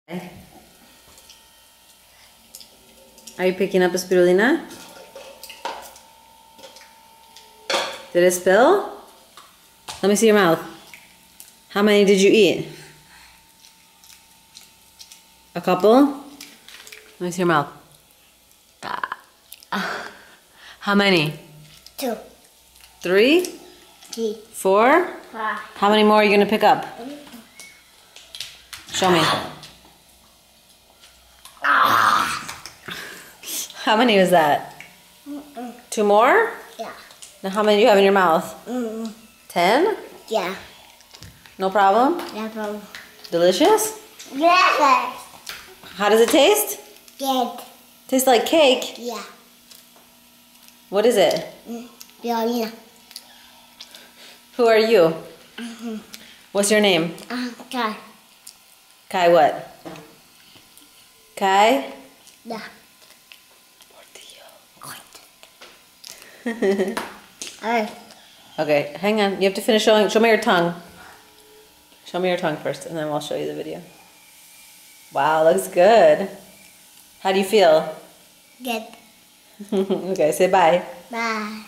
Are you picking up a spirulina? Did it spill? Let me see your mouth. How many did you eat? A couple? Let me see your mouth. How many? 2, 3? 3, 4? 5. How many more are you going to pick up? Show me. How many was that? 2 more? Yeah. Now how many do you have in your mouth? 10? Yeah. No problem? No problem. Delicious? Yeah. How does it taste? Good. Tastes like cake. Yeah. What is it? Violina. Who are you? What's your name? Kai. Kai what? Kai? Yeah. Okay, hang on. You have to finish showing. Show me your tongue. Show me your tongue first, and then we'll show you the video. Wow, looks good. How do you feel? Good. Okay, say bye. Bye.